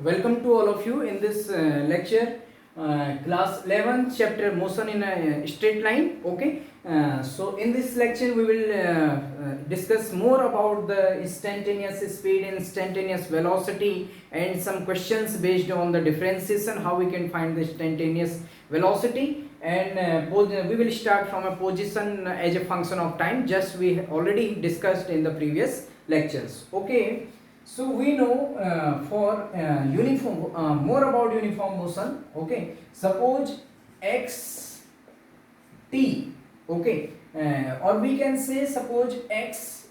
Welcome to all of you in this lecture, class 11, chapter motion in a straight line. Okay, so in this lecture we will discuss more about the instantaneous speed, instantaneous velocity, and some questions based on the differentiation, how we can find the instantaneous velocity. And we will start from a position as a function of time, just we already discussed in the previous lectures. Okay. So we know for uniform more about uniform motion. Okay, suppose x t. Okay, or we can say suppose x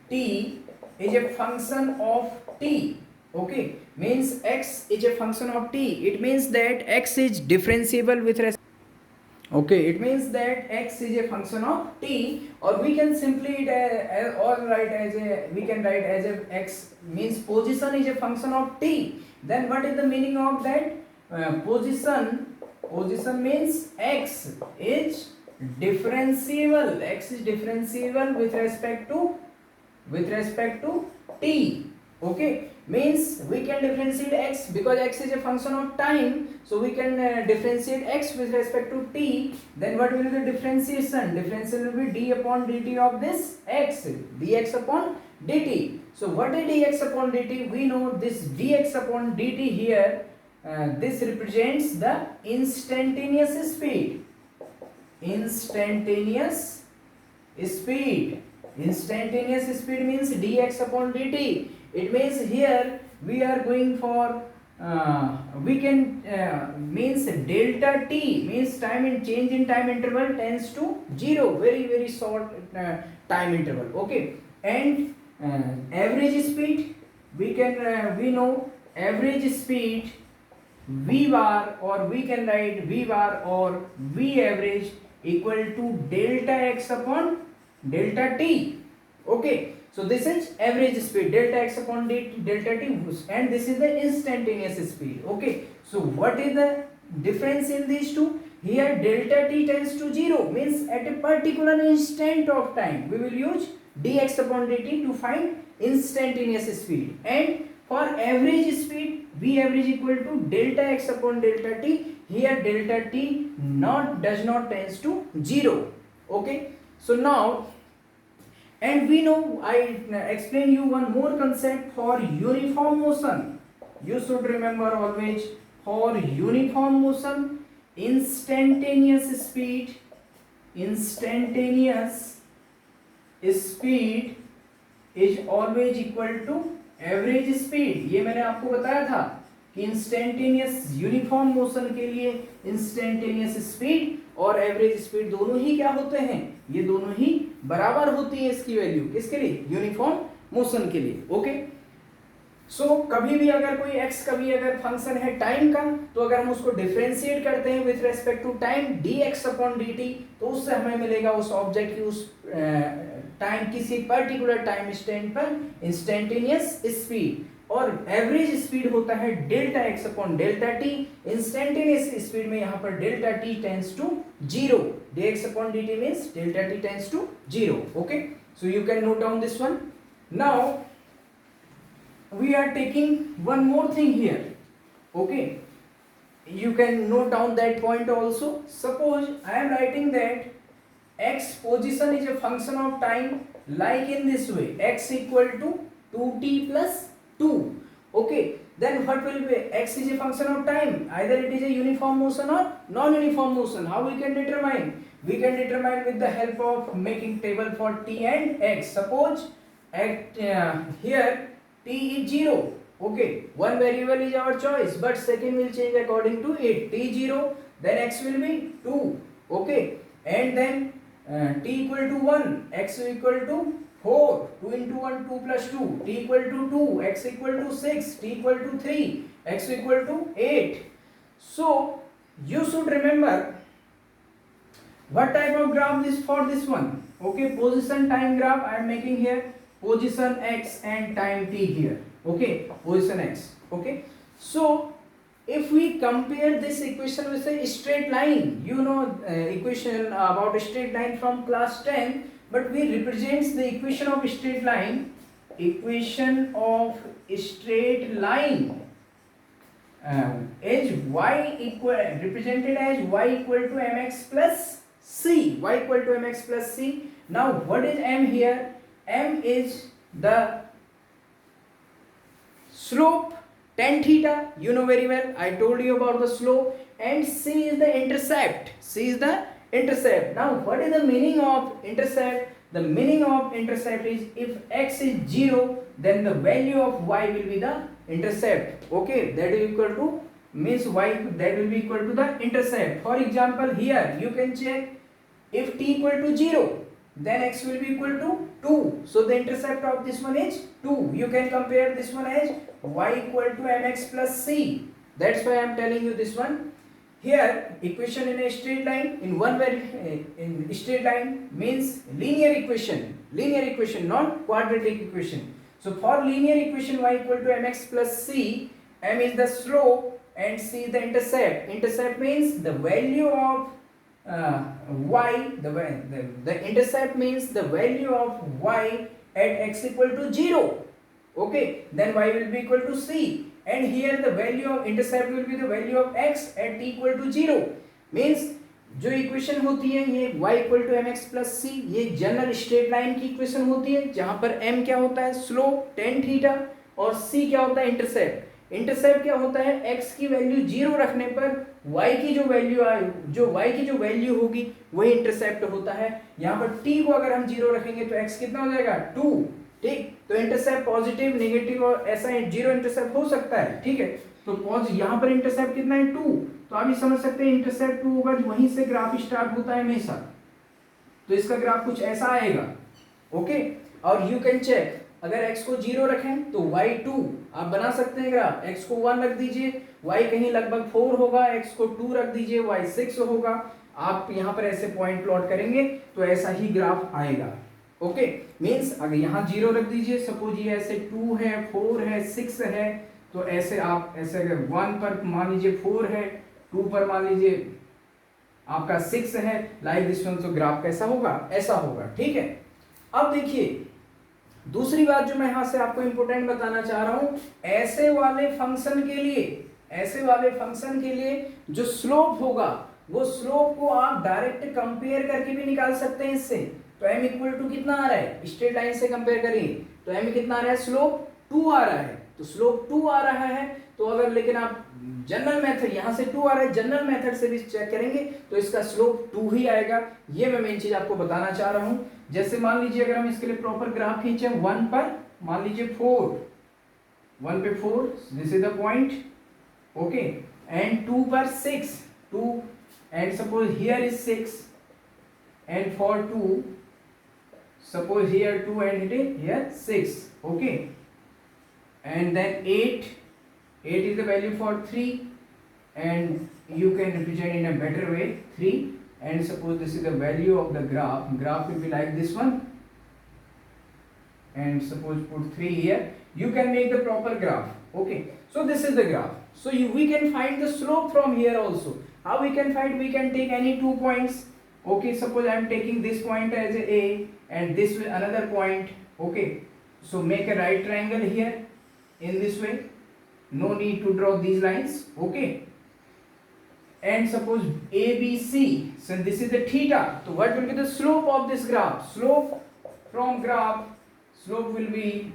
t is a function of t. Okay, means x is a function of t. It means that x is differentiable with respect. Okay, it means that x is a function of t, or we can simply write as a, we can write as a x means position is a function of t. Then what is the meaning of that? Position means x is differentiable. X is differentiable with respect to t. Okay, means we can differentiate x because x is a function of time, so we can differentiate x with respect to t. Then what will be the differentiation? Differentiation will be d upon dt of this x, dx upon dt. So what is dx upon dt? We know this dx upon dt here, this represents the instantaneous speed. Instantaneous speed means dx upon dt. It means here we are going for we can means delta t means time in change in time interval tends to 0, very short time interval. Okay, and average speed we can we know average speed v bar, or we can write v bar or v average equal to delta x upon delta t. Okay, so this is average speed delta x upon delta t, and this is the instantaneous speed. Okay, so what is the difference in these two? Here delta t tends to 0, means at a particular instant of time we will use dx upon dt to find instantaneous speed, and for average speed v average equal to delta x upon delta t. Here delta t does not tends to 0. Okay, so now, and we know, I explain you one more concept for uniform motion. You should remember always, for uniform motion, instantaneous speed is always equal to average speed. ये मैंने आपको बताया था कि instantaneous uniform motion के लिए instantaneous speed और average speed दोनों ही क्या होते हैं? ये दोनों ही बराबर होती है इसकी वैल्यू. किसके लिए? यूनिफॉर्म मोशन के लिए. ओके, सो कभी भी अगर कोई x कभी अगर फंक्शन है टाइम का, तो अगर हम उसको डिफरेंशिएट करते हैं with respect to time dx upon dt, तो उससे हमें मिलेगा उस ऑब्जेक्ट की उस टाइम किसी पर्टिकुलर टाइम स्टैंड पर इंस्टेंटेनियस स्पीड, और एवरेज स्पीड होता है delta x upon delta t. Instantaneous speed में यहाँ पर delta t tends to 0, dx upon dt means delta t tends to 0. Okay, so you can note down this one. Now we are taking one more thing here. Okay, you can note down that point also. Suppose I am writing that x position is a function of time like in this way, x equal to 2t plus 2. Okay, then what will be? X is a function of time, either it is a uniform motion or non-uniform motion. How we can determine? We can determine with the help of making table for t and x. Suppose at here t is 0. Okay, one variable is our choice, but second will change according to it. T 0, then x will be 2. Okay, and then t equal to 1, x equal to 4, 2 into 1, 2 plus 2, t equal to 2, x equal to 6, t equal to 3, x equal to 8. So you should remember what type of graph this for this one. Okay, position time graph I am making here, position x and time t here. Okay, position x. Okay, so if we compare this equation with a straight line, you know equation about a straight line from class 10, but we represents the equation of straight line is y equal represented as y equal to mx plus c. Y equal to mx plus c. Now what is m here? M is the slope tan theta, you know very well, I told you about the slope, and c is the intercept. C is the intercept. Now what is the meaning of intercept? The meaning of intercept is if x is 0, then the value of y will be the intercept. Okay, that is equal to, means y, that will be equal to the intercept. For example, here you can check, if t equal to 0, then x will be equal to 2. So the intercept of this one is 2. You can compare this one as y equal to mx plus c. That's why I am telling you this one. Here equation in a straight line, in one very in straight line means linear equation, not quadratic equation. So for linear equation y equal to mx plus c, m is the slope and c is the intercept. Intercept means the value of y, the intercept means the value of y at x equal to 0. Okay, then y will be equal to c, and here the value of intercept will be the value of x at t equal to 0. Means जो equation होती है ये y equal to M X plus C, ये general straight line की equation होती है, जहां पर m क्या होता है स्लोप टेन थीटा और c क्या होता है इंटरसेप्ट. इंटरसेप्ट क्या होता है, x की वैल्यू 0 रखने पर y की जो वैल्यू होगी वही इंटरसेप्ट होता है. यहाँ पर t को अगर हम 0 रखेंगे तो x कितना हो जाएगा 2. ठीक, तो इंटरसेप्ट पॉजिटिव नेगेटिव और ऐसा 0 इंटरसेप्ट हो सकता है. ठीक है, तो यहाँ पर इंटरसेप्ट कितना है 2. तो आप ये समझ सकते हैं इंटरसेप्ट 2 होगा, वहीं से ग्राफ स्टार्ट होता है हमेशा, तो इसका ग्राफ कुछ ऐसा आएगा. ओके, और यू कैन चेक, अगर x को 0 रखें तो y2 आप बना सकते हैं ग्राफ. x को 1 रख दीजिए, y कहीं लगभग 4 होगा, x को 2 रख दीजिए, y 6 होगा. आप यहाँ पर ऐसे पॉइंट प्लॉट करेंगे तो ऐसा ही ग्राफ आएगा. ओके, मीन्स अगर यहाँ 0 रख दीजिए, सपोज ये ऐसे 2 है, 4 है, 6 है, तो ऐसे आप ऐसे अगर 1 पर मान लीजिए 4 है, 2 पर मान लीजिए आपका 6 है, लाइक दिस वन, तो ग्राफ कैसा होगा, ऐसा होगा. ठीक है, अब देखिए दूसरी बात जो मैं यहां से आपको इंपोर्टेंट बताना चाह रहा हूं, ऐसे वाले फंक्शन के लिए जो स्लोप होगा, वो स्लोप को आप डायरेक्ट कंपेयर करके भी निकाल सकते हैं इससे. तो m इक्वल टू कितना आ रहा है, स्ट्रेट लाइन से कंपेयर करिए तो m कितना आ रहा है, स्लोप 2 आ रहा है. तो स्लोप 2 आ रहा है, तो अगर लेकिन आप जनरल मेथड, यहां से 2 आ रहा है, जनरल मेथड से भी चेक करेंगे तो इसका स्लोप 2 ही आएगा. ये मैं मेन चीज आपको बताना चाह रहा हूं. जैसे मान लीजिए अगर हम इसके लिए प्रॉपर ग्राफ खींचे, 1 पर मान लीजिए 4, 1 पे 4, this is the point. Okay, and 2 पर 6, 2, and suppose here is 6, and for 2 suppose here 2 and it is here 6. Okay, and then 8 is the value for 3, and you can represent in a better way 3, and suppose this is the value of the graph will be like this one, and suppose put 3 here, you can make the proper graph. Okay, so this is the graph. So we can find the slope from here also. How we can find? We can take any 2 points. Okay, suppose I am taking this point as a and this will another point. Okay, so make a right triangle here in this way, no need to draw these lines. Okay, and suppose ABC, so this is the theta, so what will be the slope of this graph? Slope from graph, slope will be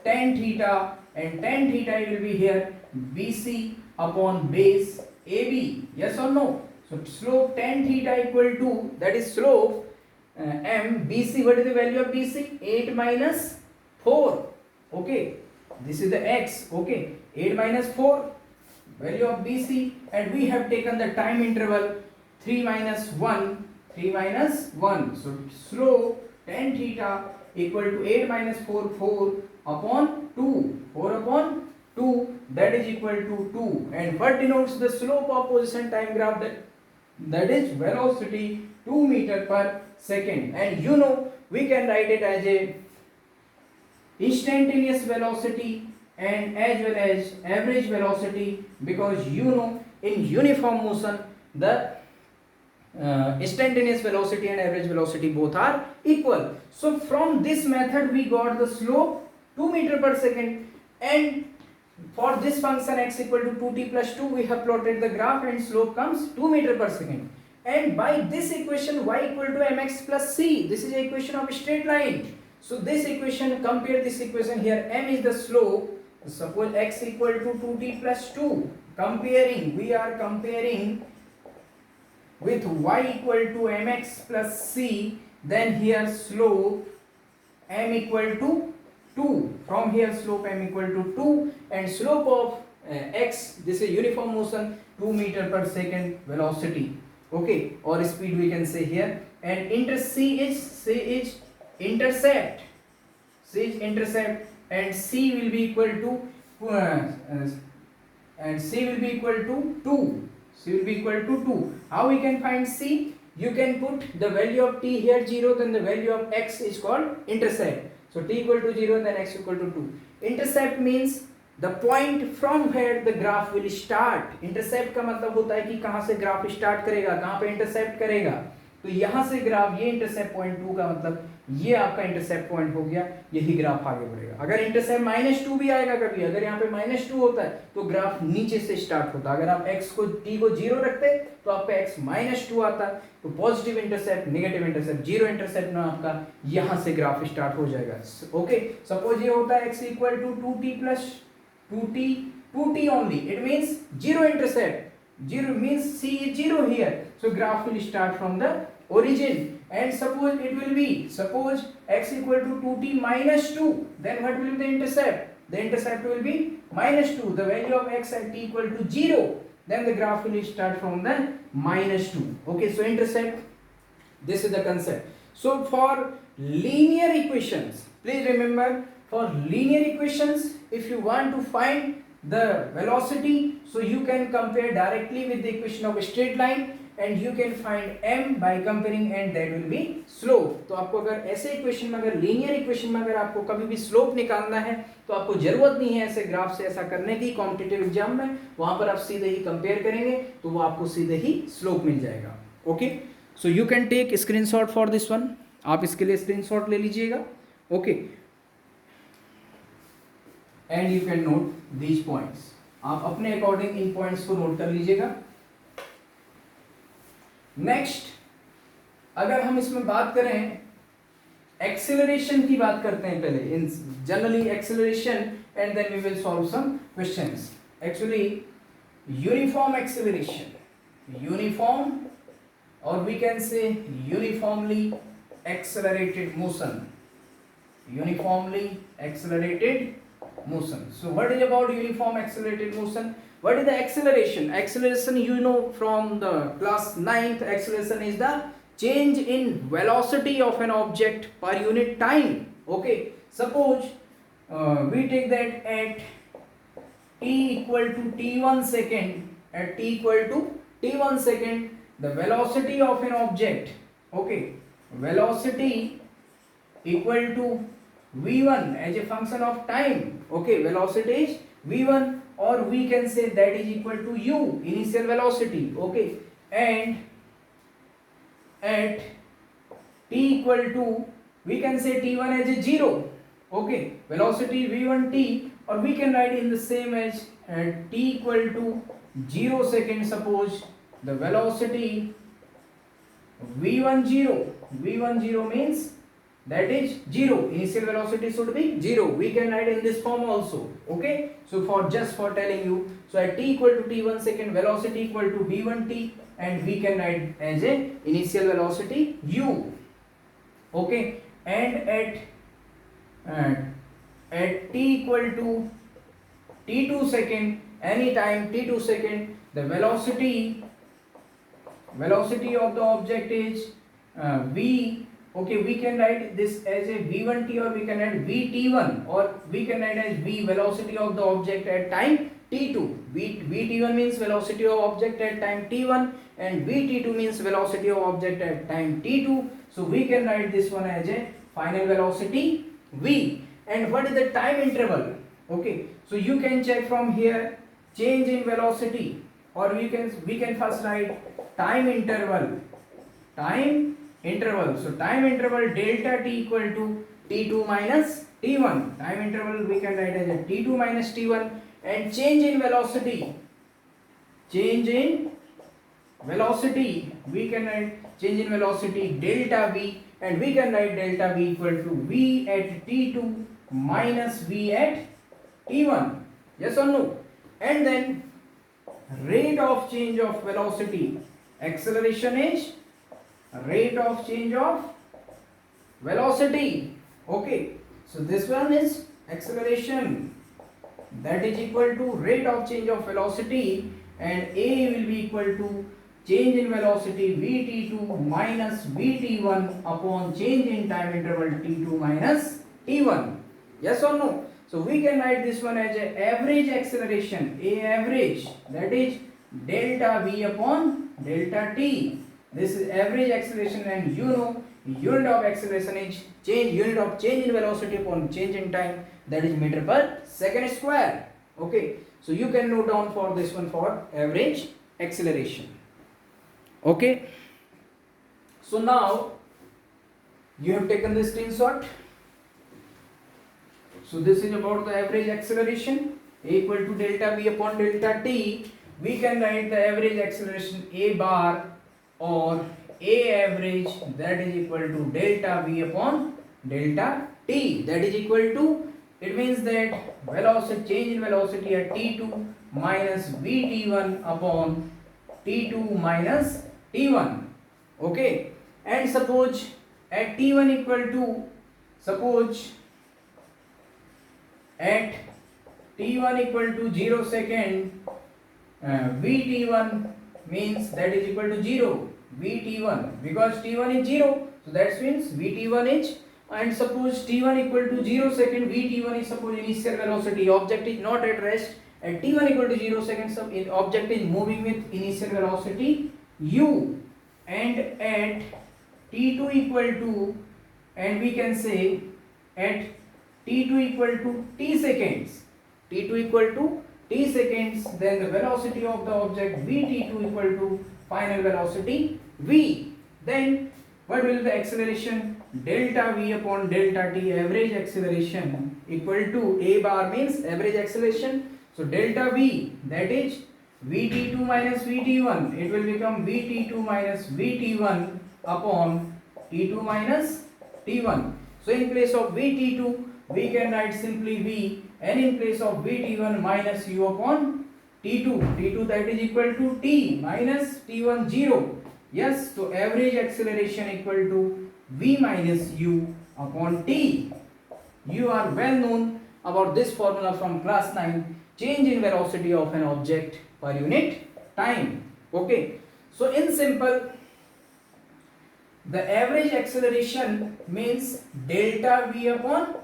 tan theta, and tan theta will be here BC upon base AB. Yes or no? So slope tan theta equal to, that is slope m BC. What is the value of BC? 8 minus 4. Okay, this is the x. Okay, 8 minus 4, value of BC, and we have taken the time interval 3 minus 1, 3 minus 1. So slope tan theta equal to 8 minus 4, 4 upon 2, 4 upon 2, that is equal to 2. And what denotes the slope of position time graph? That is velocity 2 meter per second, and you know we can write it as a instantaneous velocity and as well as average velocity, because you know in uniform motion the instantaneous velocity and average velocity both are equal. So from this method we got the slope 2 meter per second, and For this function x equal to 2t plus 2, we have plotted the graph and slope comes 2 meter per second. And by this equation, y equal to mx plus c, this is a equation of a straight line. So this equation, compare this equation here, m is the slope. Suppose x equal to 2t plus 2. Comparing, we are comparing with y equal to mx plus c. Then here slope m equal to 2. From here slope m equal to 2 and slope of x, this is uniform motion, 2 meter per second velocity. Okay, or speed we can say here. And C is intercept. C is intercept, and C will be equal to and C will be equal to 2. C will be equal to 2. How we can find C? You can put the value of t here 0, then the value of x is called intercept. So t equal to 0, then x equal to 2. Intercept means the point from where the graph will start. Intercept का मतलब होता है कि कहाँ से graph start करेगा, कहाँ पे इंटरसेप्ट करेगा. तो यहाँ से ग्राफ, ये इंटरसेप्ट पॉइंट 2 का मतलब ये आपका इंटरसेप्ट पॉइंट हो गया, यही ग्राफ आगे बढ़ेगा. अगर इंटरसेप्ट -2 भी आएगा कभी, अगर यहाँ पे -2 होता है तो ग्राफ नीचे से स्टार्ट होता है. अगर आप x को t को 0 रखते तो आपका x -2 आता. तो positive intercept, negative intercept, zero intercept में आपका यहाँ से ग्राफ स्टार्ट हो जाएगा. ओके, सपोज ये होता है x equal to 2t plus 2t only. It means zero intercept. Zero means c is 0 here. So graph will start from the origin. And suppose it will be, suppose x equal to 2t minus 2. Then what will be the intercept? The intercept will be -2. The value of x at t equal to 0. Then the graph will start from the -2. Okay, so intercept. This is the concept. So for linear equations, please remember, for linear equations, if you want to find the velocity, so you can compare directly with the equation of a straight line and you can find m by comparing, and that will be slope. तो आपको अगर ऐसे equation में, अगर linear equation में अगर आपको कभी भी स्लोप निकालना है तो आपको जरूरत नहीं है ऐसे ग्राफ से ऐसा करने की. कॉम्पिटिटिव एग्जाम में वहां पर आप सीधे ही कंपेयर करेंगे तो वो आपको सीधे ही स्लोप मिल जाएगा. Okay, so you can take screenshot for this one. आप इसके लिए स्क्रीनशॉट ले लीजिएगा. Okay, and you can note these points. आप अपने अकॉर्डिंग इन पॉइंट्स को नोट कर लीजिएगा. नेक्स्ट, अगर हम इसमें बात करें, एक्सेलरेशन की बात करते हैं पहले. In generally acceleration and then we will solve some questions. Actually uniform acceleration, uniform, और we can say uniformly accelerated motion, uniformly accelerated motion. So what is about uniform accelerated motion? What is the acceleration? Acceleration, you know from the class 9th, acceleration is the change in velocity of an object per unit time. Okay, suppose we take that at t equal to t1 second, at t equal to t1 second, the velocity of an object, okay, velocity equal to v1 as a function of time. Okay, velocity is v1, or we can say that is equal to u, initial velocity. Okay, and at t equal to, we can say t1 as a 0. Okay, velocity v1t, or we can write in the same as at t equal to 0 second. Suppose the velocity v10 means that is 0, initial velocity should be 0. We can write in this form also. Okay, so for just for telling you, so at t equal to t1 second, velocity equal to v1t, and we can write as a initial velocity u. Okay, and at t equal to t2 second, any time t2 second, the velocity of the object is v. Okay, we can write this as a v1t, or we can write vt1, or we can write as v, velocity of the object at time t2. vt1 means velocity of object at time t1, and vt2 means velocity of object at time t2. So we can write this one as a final velocity v. And what is the time interval? Okay, so you can check from here change in velocity, or we can first write time interval. So time interval delta t equal to t2 minus t1. Time interval we can write as a t2 minus t1, and change in velocity, we can write change in velocity delta v, and we can write delta v equal to v at t2 minus v at t1. Yes or no? And then rate of change of velocity, acceleration is rate of change of velocity. Okay, so this one is acceleration, that is equal to rate of change of velocity, and a will be equal to change in velocity vt2 minus vt1 upon change in time interval t2 minus t1. Yes or no? So we can write this one as a average acceleration, a average, that is delta v upon delta t. This is average acceleration, and you know unit of acceleration is unit of change in velocity upon change in time, that is meter per second square. Okay, so you can note down for this one for average acceleration. Okay, so now you have taken the screenshot. So this is about the average acceleration, a equal to delta v upon delta t. We can write the average acceleration a bar or a average, that is equal to delta v upon delta t, that is equal to, it means that velocity, change in velocity at t2 minus vt1 upon t2 minus t1. Okay, and suppose at t1 equal to, suppose at t1 equal to 0 second, vt1 means that is equal to 0, vt1, because t1 is 0, so that means vt1 is, and suppose t1 equal to 0 second, vt1 is suppose initial velocity, object is not at rest, at t1 equal to 0 second, so object is moving with initial velocity u, and at t2 equal to, and we can say at t2 equal to t seconds, t2 equal to t seconds, then the velocity of the object vt2 equal to final velocity v. Then what will the acceleration, delta v upon delta t, average acceleration equal to, a bar means average acceleration, so delta v, that is vt2 minus vt1, it will become vt2 minus vt1 upon t2 minus t1. So in place of vt2 we can write simply v, and in place of vt1 minus u upon t2, that is equal to t minus t1 0. Yes, so average acceleration equal to v minus u upon t. You are well known about this formula from class 9, change in velocity of an object per unit time. Okay, so in simple, the average acceleration means delta v upon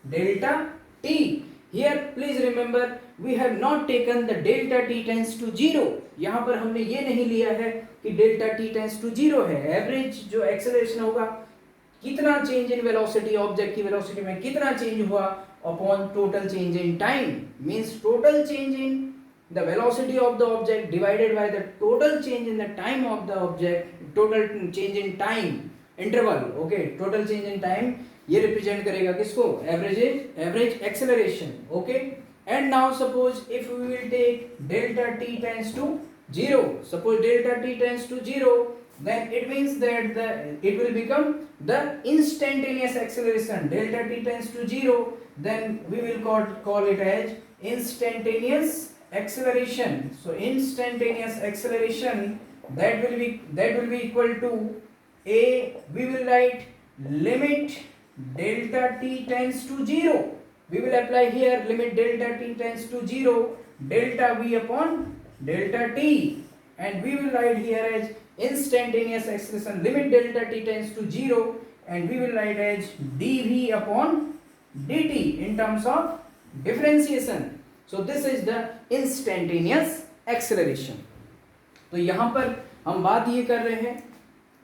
delta t. Here please remember we have not taken the delta t tends to 0. यहाँ पर हमने ये नहीं लिया है कि delta t tends to 0 है. Average जो एक्सेलरेशन होगा, कितना चेंज इन वेलोसिटी, ऑब्जेक्ट की वेलोसिटी में कितना चेंज हुआ upon total change in time, means total change in the velocity of the object divided by the total change in the time of the object, total change in time interval. Okay, total change in time ये represent करेगा किसको, average acceleration. Okay, and now suppose if we will take delta T tends to 0, suppose delta t tends to 0, then it means that it will become the instantaneous acceleration. Delta t tends to 0, then we will call it as instantaneous acceleration. So instantaneous acceleration, that will be equal to a, we will write limit delta t tends to 0. We will apply here limit delta t tends to 0, delta v upon delta t, and we will write here as instantaneous acceleration limit delta t tends to 0, and we will write as dv upon dt in terms of differentiation. So this is the instantaneous acceleration. तो यहाँ पर हम बात ये कर रहे हैं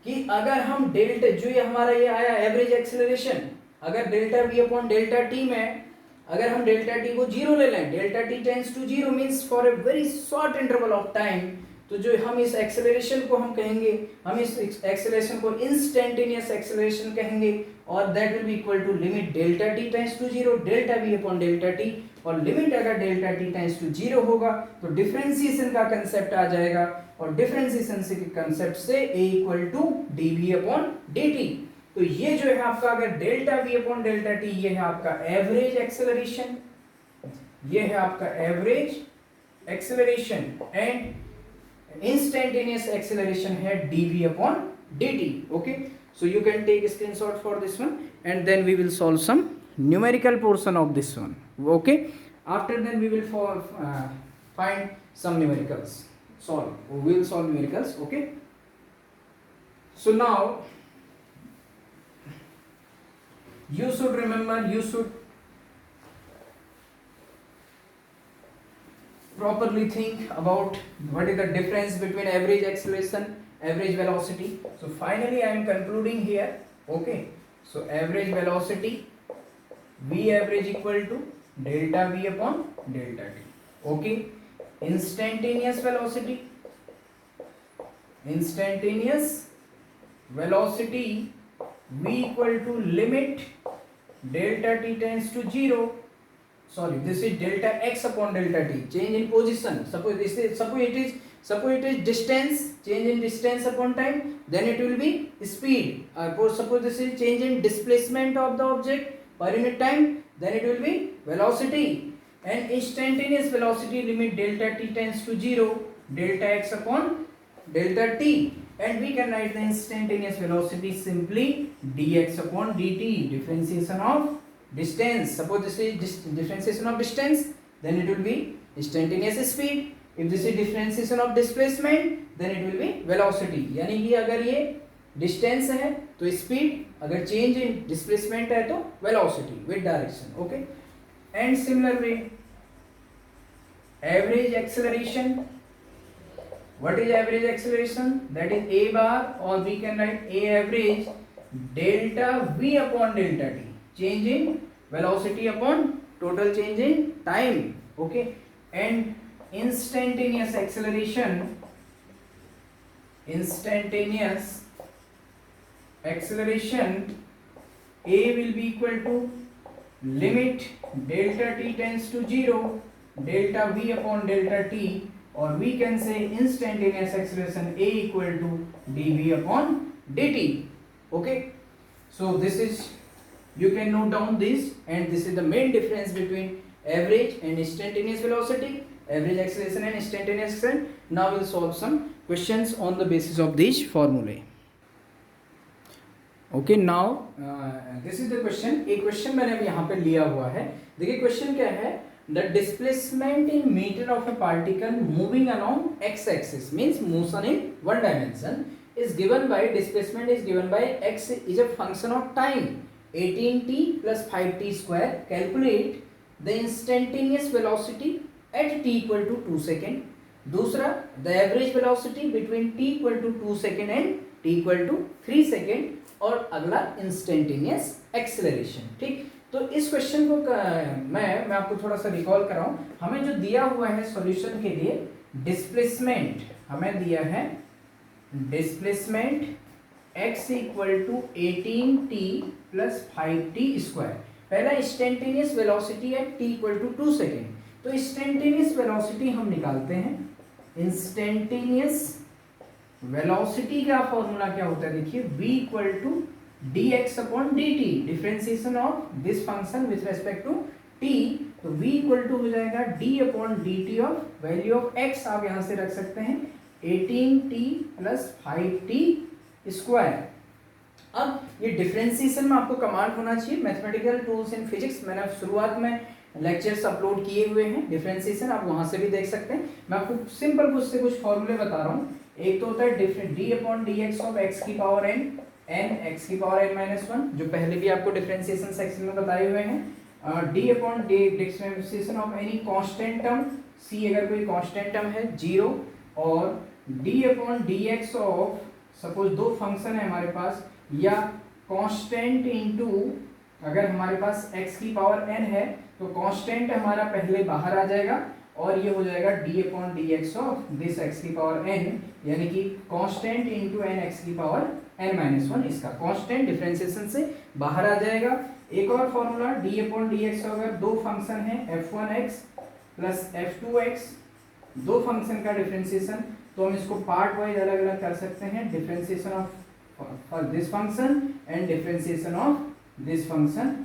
कि अगर हम डेल्टा, जो ये हमारा ये आया एवरेज एक्सेलरेशन, अगर delta V upon delta T में अगर हम डेल्टा टी को 0 ले लें, delta T tends to 0 means for a very short interval of time तो जो हम इस एक्सेलरेशन को हम कहेंगे, हम इस एक्सेलरेशन को इंस्टेंटेनियस एक्सेलरेशन कहेंगे, और that will be equal to limit delta T tends to 0 delta V upon delta T, और लिमिट अगर डेल्टा टी टेंड्स टू 0 होगा तो डिफरेंशिएशन का कंसेप्ट आ जाएगा, और डिफरेंशिएशन से कंसेप्ट से a equal to D V upon D T. तो ये जो है आपका अगर delta V upon delta T, ये है आपका एवरेज एक्सेलरेशन, ये है आपका average acceleration, and instantaneous acceleration है dv upon dt. Okay, so you can take a screenshot for this one, and then we will solve some numerical portion of this one. Okay, after then we will find some numericals, we will solve numericals. Okay, so now you should remember, you should properly think about what is the difference between average acceleration, average velocity. So finally I am concluding here. Okay, so average velocity v average equal to delta v upon delta t. Okay, instantaneous velocity v equal to limit delta t tends to 0. Sorry, this is delta x upon delta t, change in position. Suppose it is distance, change in distance upon time, then it will be speed. Suppose this is change in displacement of the object per unit time, then it will be velocity. And instantaneous velocity limit delta t tends to 0 delta x upon delta t, and we can write the instantaneous velocity simply dx upon dt, differentiation of distance. Suppose this is differentiation of distance, then it will be instantaneous speed. If this is differentiation of displacement, then it will be velocity. यानी कि अगर ये distance है तो speed, अगर change in displacement है तो velocity with direction. Okay, and similar way average acceleration. What is average acceleration? That is a bar, or we can write a average delta v upon delta t, change in velocity upon total change in time. Okay, and instantaneous acceleration a will be equal to limit delta t tends to 0 delta v upon delta t, or we can say instantaneous acceleration a equal to dv upon dt. Okay, so this is, you can note down this, and this is the main difference between average and instantaneous velocity, average acceleration and instantaneous acceleration. Now we will solve some questions on the basis of these formulae. Okay, now this is the question. एक question मैंने अब यहाँ पे लिया हुआ है. देखिए question क्या है, the displacement in meter of a particle moving along x-axis, means motion in one dimension, is given by, displacement is given by x is a function of time 18t plus 5t square. Calculate the instantaneous velocity at t equal to 2 second. दूसरा, the average velocity between t equal to 2 second and t equal to 3 second, और अगला instantaneous acceleration. ठीक, तो इस question को मैं आपको थोड़ा सा रिकॉल कराऊं. हमें जो दिया हुआ है सॉल्यूशन के लिए, डिस्प्लेसमेंट हमें दिया है, displacement x equal to 18t plus 5t square. पहला इंस्टेंटेनियस वेलोसिटी है t इक्वल टू 2 सेकेंड. तो इंस्टेंटेनियस वेलोसिटी हम निकालते हैं. इंस्टेंटेनियस वेलोसिटी का फॉर्मूला क्या होता है, देखिए v equal to dx upon dt, differentiation of this function with respect to t. तो v इक्वल टू हो जाएगा d upon dt of value of x, आप यहां से रख सकते हैं 18t प्लस 5t स्क्वायर. अब ये डिफरेंशिएशन में आपको कमांड होना चाहिए, मैथमेटिकल टूल्स इन फिजिक्स, मैंने शुरुआत में लेक्चर्स अपलोड किए हुए हैं डिफरेंशिएशन, आप वहां से भी देख सकते हैं. मैं आपको सिंपल कुछ फॉर्मूले बता रहा हूँ. एक तो होता है d upon dx of x की पावर n, x की पावर n माइनस 1, जो पहले भी आपको डिफरेंशिएशन सेक्शन में बताए हुए हैं. d upon differentiation of any constant term, c अगर कोई कांस्टेंट टर्म है 0, और d upon dx of, suppose दो फंक्शन है हमारे पास, या कांस्टेंट इनटू, अगर हमारे पास x की पावर n है तो कांस्टेंट हमारा पहले बाहर आ जाएगा और ये हो जाएगा D upon D X of this x की पावर n, यानी कि कांस्टेंट इंटू एन एक्स की पावर n-1। इसका कांस्टेंट डिफरेंशिएशन से बाहर आ जाएगा। एक और formula D upon D x, अगर दो फंक्शन है f1x प्लस f2x, दो फंक्शन का डिफरेंशिएशन, तो हम इसको पार्ट वाइज अलग अलग कर सकते हैं। Differentiation of this function and differentiation of this function,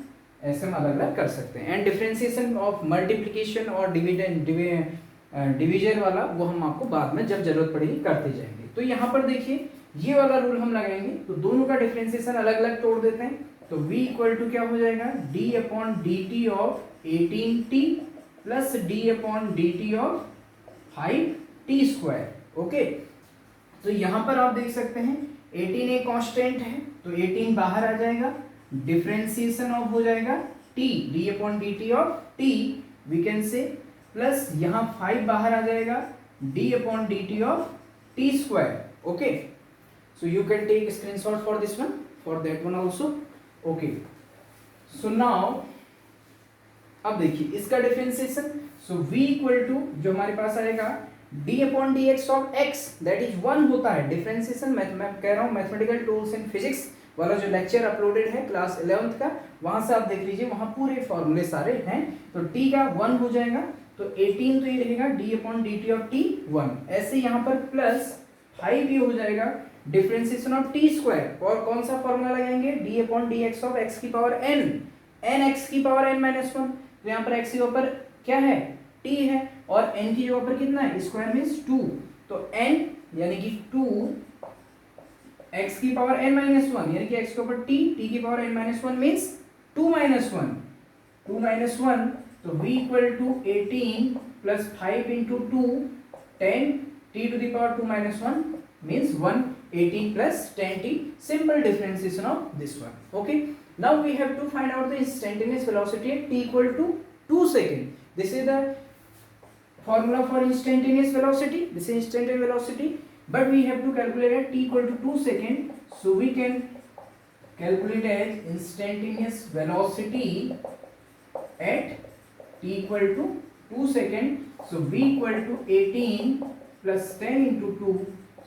ऐसे हम अलग अलग कर सकते हैं। एंड डिफरेंशिएशन ऑफ मल्टीप्लिकेशन और डिवीजन वाला वो हम आपको बाद में जब जरूरत पड़ेगी करते जाएंगे। तो यहाँ पर देखिए ये वाला रूल हम लगाएंगे, तो दोनों का डिफरेंशिएशन अलग अलग तोड़ देते हैं। तो v इक्वल टू क्या हो जाएगा, d upon D T of 18t plus d upon D T of 5t square. Okay, तो यहाँ पर आप देख सकते हैं 18 एक कांस्टेंट है, तो 18 बाहर आ जाएगा, डिफरेंशिएशन ऑफ हो जाएगा t, d upon D T of t we can say, plus यहाँ 5 बाहर आ जाएगा, d upon D T of t square. Okay, so you can take screenshot for this one, for that one also. Okay, so now अब देखिए इसका differentiation, so v equal to जो हमारे पास आएगा d upon D X of x, that is 1 होता है differentiation. मैं कह रहा हूँ मैथमेटिकल टूल्स इन फिजिक्स वाला जो लेक्चर अपलोडेड है क्लास 11th का, वहां से आप देख लीजिए, वहां पूरे फॉर्मूले सारे हैं। तो t का 1 हो जाएगा, तो 18 तो ये रहेगा d upon D T of t 1, ऐसे यहाँ पर प्लस 5 ये हो जाएगा डिफरेंशिएशन ऑफ टी स्क्वायर, और कौन सा फॉर्मूला लगाएंगे, d upon D X of x की पावर n, n x की पावर n-1। तो यहाँ पर x की ऊपर क्या है, t है, और n की जगह पर कितना है, स्क्वायर मींस 2, तो n यानी कि 2 x की पावर n-1, यानी कि x के ऊपर t, t की पावर n-1 मींस 2 - 1, तो v equal to 18 plus 5 into 2 10 t to the power 2 - 1 means 1, 18 plus 10t, simple differentiation of this one. Okay, now we have to find out the instantaneous velocity at t equal to 2 second. This is the formula for instantaneous velocity, this is instantaneous velocity, but we have to calculate at t equal to 2 second, so we can calculate as instantaneous velocity at t equal to 2 second, so v equal to 18 plus 10 into 2,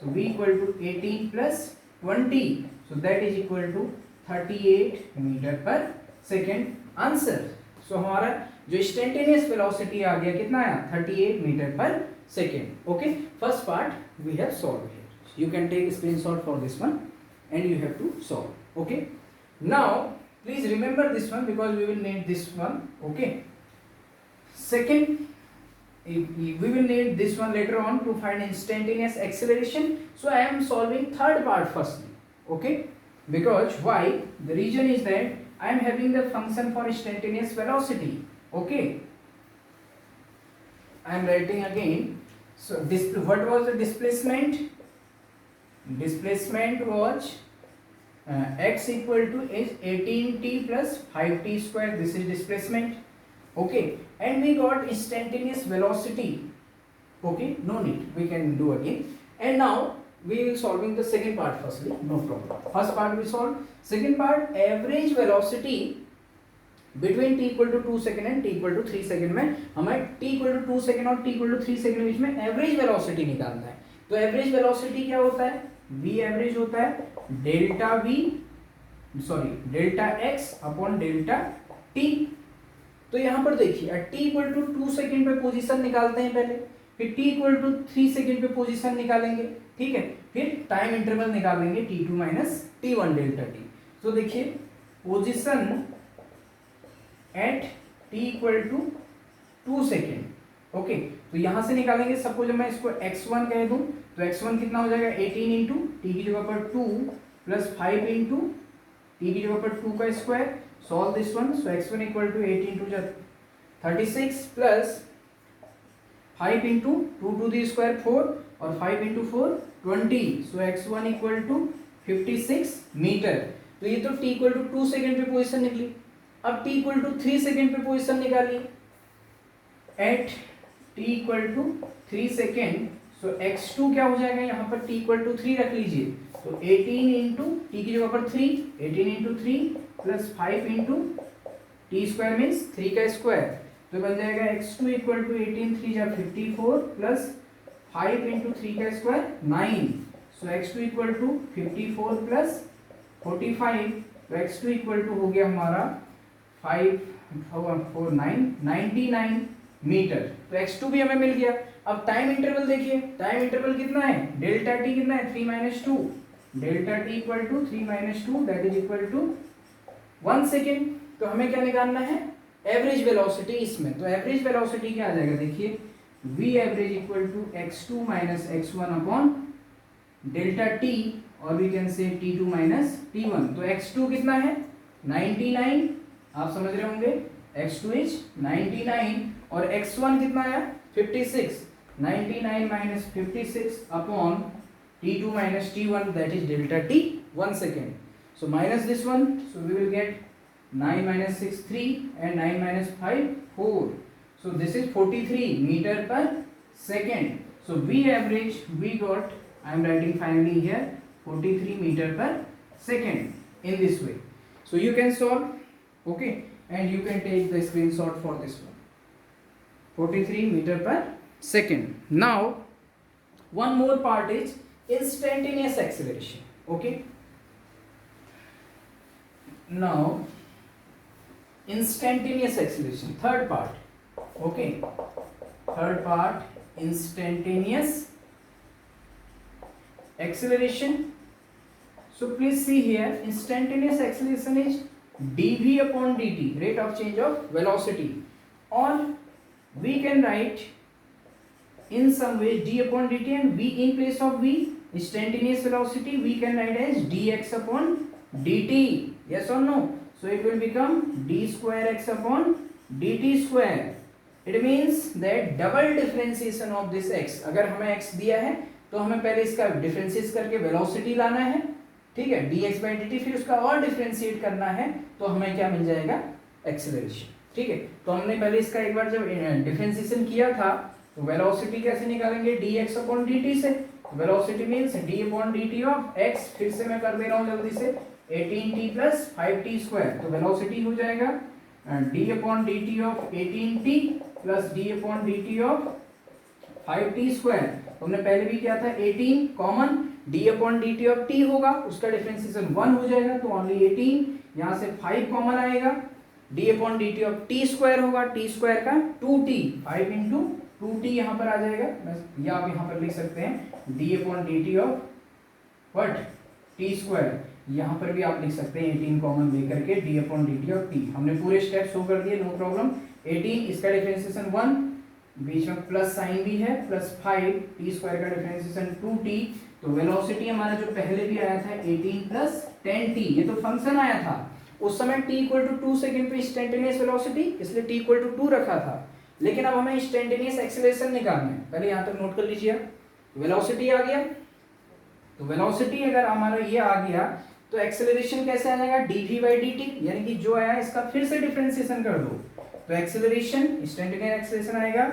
so v equal to 18 plus 20, so that is equal to 38 meter per second. Answer, so हमारा जो instantaneous velocity आ गया कितना आया, 38 meter per second. Okay, first part we have solved here. You can take a screenshot for this one and you have to solve. Okay, now please remember this one because we will need this one. Okay, second, we will need this one later on to find instantaneous acceleration, so I am solving third part firstly. Okay, because why, the reason is that I am having the function for instantaneous velocity. Okay, I am writing again. So this, what was the displacement, displacement was x equal to is 18t plus 5t square, this is displacement. Okay, and we got instantaneous velocity. Okay, no need, we can do again. And now we will solving the second part firstly, no problem. First part we solve, second part average velocity between t equal to 2 second and t equal to 3 second में हमें t equal to 2 second और t equal to 3 second बीच में average velocity निकालना है। तो average velocity क्या होता है, v एवरेज होता है delta v, sorry delta x upon delta t। तो यहाँ पर देखिए t इक्वल टू 2 सेकेंड पे पोजीशन निकालते हैं पहले, फिर t इक्वल टू 3 सेकेंड पे पोजीशन निकालेंगे, ठीक है, फिर टाइम इंटरवल निकालेंगे t2 minus t1 delta t। तो देखिए position at t equal to 2 second. Okay, तो यहाँ से निकालेंगे, सबको जब मैं इसको x1 कह दूं तो x1 कितना हो जाएगा 18 इंटू टी की जगह पर 2 प्लस 5 इंटू टी की जगह पर 2 का square, solve this one, so x1 equal to 18 to 36 plus 5 into 2 to the square 4 और 5 into 4 20, so x1 equal to 56 metre. तो ये तो t equal to 2 सेकेंड पे पोजीशन निकली। अब t equal to 3 सेकेंड पे पोजीशन निकालिए, at t equal to 3 second, so x2 क्या हो जाएगा, यहाँ पर t equal to 3 रख लीजिए, तो 18 इंटू टी की जगह पर 3, 18 into 3 plus 5 into T square means 3 का स्क्वायर, तो बन जाएगा x2 इक्वल टू 18 3 जा 54 प्लस 5 इंटू 3 का square 9। So x2 equal to 54 plus 45, तो x2 इक्वल टू हो गया हमारा 5 4 9 99 मीटर। तो x2 भी हमें मिल गया। अब टाइम इंटरवल देखिए, टाइम इंटरवल कितना है, डेल्टा टी कितना है 3 minus 2, delta T equal to 3 minus 2 that is equal to 1 second. तो हमें क्या निकालना है, एवरेज वेलोसिटी इसमें। तो एवरेज वेलोसिटी क्या आ जाएगा, देखिए v average equal to x2 minus x1 upon delta t, और we can say t2 minus t1। तो x2 कितना है 99, आप समझ रहे होंगे, x2 इज 99 और x1 कितना आया 56, 99 minus 56 upon t2 minus t1 that is delta t 1 second. So minus this one, so we will get 9 minus 6 3 and 9 minus 5 4. So this is 43 meter per second. So V average we got, I am writing finally here 43 meter per second in this way. So you can solve, okay, and you can take the screenshot for this one. 43 meter per second. Now one more part is instantaneous acceleration, okay. Now instantaneous acceleration, third part, okay, third part, instantaneous acceleration. So please see here, instantaneous acceleration is dv upon dt, rate of change of velocity, or we can write in some way d upon dt and v in place of v, instantaneous velocity we can write as dx upon dt. Yes or no? So it will become d square x upon dt square. It means that double differentiation of this x. अगर हमें x दिया है तो हमें पहले इसका differentiate करके velocity लाना है, ठीक है, dx by dt, फिर उसका और डिफरेंशिएट करना है तो हमें क्या मिल जाएगा, एक्सेलरेशन, ठीक है। तो हमने पहले इसका एक बार जब डिफरेंशिएशन किया था तो वेलोसिटी कैसे निकालेंगे, dx upon dt से। Velocity means d upon dt of x, फिर से मैं कर दे रहा हूँ जल्दी से, 18t प्लस 5t स्क्वायर। तो वेलोसिटी हो जाएगा d upon dt of 18t plus d upon dt of 5t square. तो हमने पहले भी किया था 18 common, d upon dt of t होगा, उसका डिफरेंशिएशन 1 हो जाएगा तो ओनली 18, यहाँ से 5 कॉमन आएगा, d upon dt of t square होगा, t स्क्वायर का 2t, 5 इंटू 2t यहाँ पर आ जाएगा, या आप यहाँ पर लिख सकते हैं d upon dt of what t square, यहाँ पर भी आप लिख सकते हैं 18 कॉमन लेकर के d upon dt of t। हमने पूरे स्टेप शो कर दिए, नो प्रॉब्लम। 18 इसका डिफरेंशिएशन 1, बीच में प्लस साइन भी है, प्लस 5 t स्क्वायर का डिफरेंशिएशन 2t। तो वेलोसिटी हमारा जो पहले भी आया था 18 प्लस 10t, ये तो फंक्शन आया था उस समय t इक्वल टू 2 सेकेंड पे इंस्टेंटेनियस वेलोसिटी, इसलिए t इक्वल टू 2 रखा था। लेकिन अब हमें इंस्टेंटेनियस एक्सेलरेशन निकालना है, पहले यहाँ तक नोट कर लीजिए। वेलोसिटी आ गया, तो वेलोसिटी अगर हमारा ये आ गया तो एक्सेलरेशन कैसे आ जाएगा, dv by dt, यानी कि जो आया इसका फिर से डिफरेंशिएशन कर दो। तो एक्सेलरेशन, इंस्टेंटेनियस एक्सेलरेशन आएगा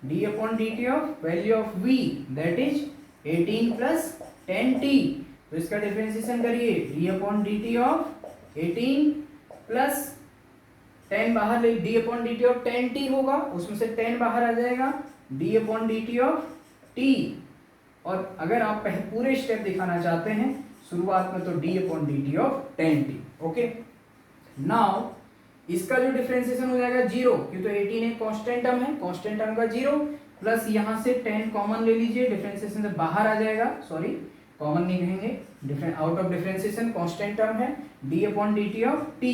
d upon dt of value of v that is 18 plus 10t। तो इसका डिफरेंशिएशन करिए, d upon dt of 18 plus 10 बाहर ले, d upon dt of 10t होगा, उसमें से 10 बाहर आ जाएगा, d upon dt of t। और अगर आप पूरे स्टेप दिखाना चाहते हैं शुरुआत में तो d upon dt of 10t, okay. Now इसका जो डिफरेंशिएशन हो जाएगा 0, क्योंकि तो 18 एक कांस्टेंट टर्म है, कांस्टेंट टर्म का 0 प्लस यहाँ से 10 कॉमन ले लीजिए, डिफरेंशिएशन से बाहर आ जाएगा, सॉरी कॉमन नहीं कहेंगे, out of differentiation constant term है, d upon dt of t,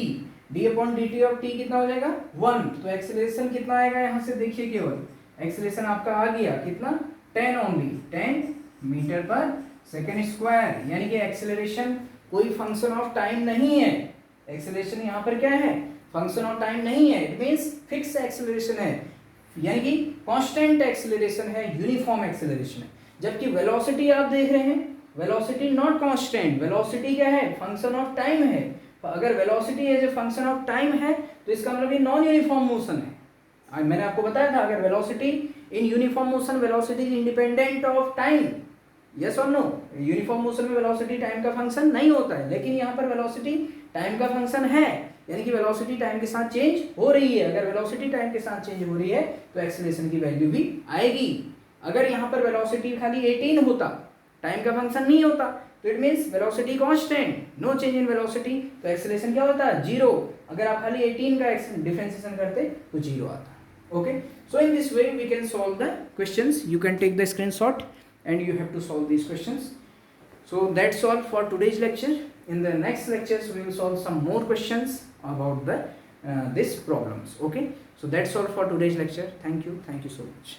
d upon dt of t कितना हो जाएगा 1। तो एक्सेलरेशन कितना आएगा, यहाँ से देखिए केवल एक्सेलरेशन आपका आ गया कितना 10 ओनली, 10 मीटर पर सेकेंड स्क्वायर, यानी कि एक्सेलरेशन कोई फंक्शन ऑफ टाइम नहीं है, एक्सेलरेशन यहाँ पर क्या है, फंक्शन ऑफ टाइम नहीं है, इट मींस फिक्स एक्सेलरेशन है, यानी कि कांस्टेंट एक्सेलरेशन है, यूनिफॉर्म एक्सेलरेशन है। जबकि वेलोसिटी आप देख रहे हैं, वेलोसिटी नॉट कांस्टेंट, वेलोसिटी क्या है, फंक्शन ऑफ टाइम है। अगर velocity as a function of time है तो इसका मतलब ये नॉन यूनिफॉर्म मोशन है। मैंने आपको बताया था अगर velocity in uniform motion, velocity is independent of time, yes और नो। यूनिफॉर्म मोशन में वेलोसिटी टाइम का फंक्शन नहीं होता है, लेकिन यहाँ पर वेलोसिटी टाइम का फंक्शन है, यानी कि वेलोसिटी टाइम के साथ चेंज हो रही है। अगर वेलोसिटी टाइम के साथ चेंज हो रही है तो एक्सेलरेशन की वैल्यू भी आएगी। अगर यहाँ पर वेलोसिटी खाली 18 होता, टाइम का फंक्शन नहीं होता, तो it means velocity constant, no change in velocity, तो एक्सेलरेशन क्या होता है? 0। अगर आप खाली 18 का डिफरेंशिएशन करते तो 0 आता। Okay, so in this way we can solve the questions. You can take the screenshot and you have to solve these questions. So that's all for today's lecture. In the next lectures we will solve some more questions about the this problems. Okay, so that's all for today's lecture. Thank you so much.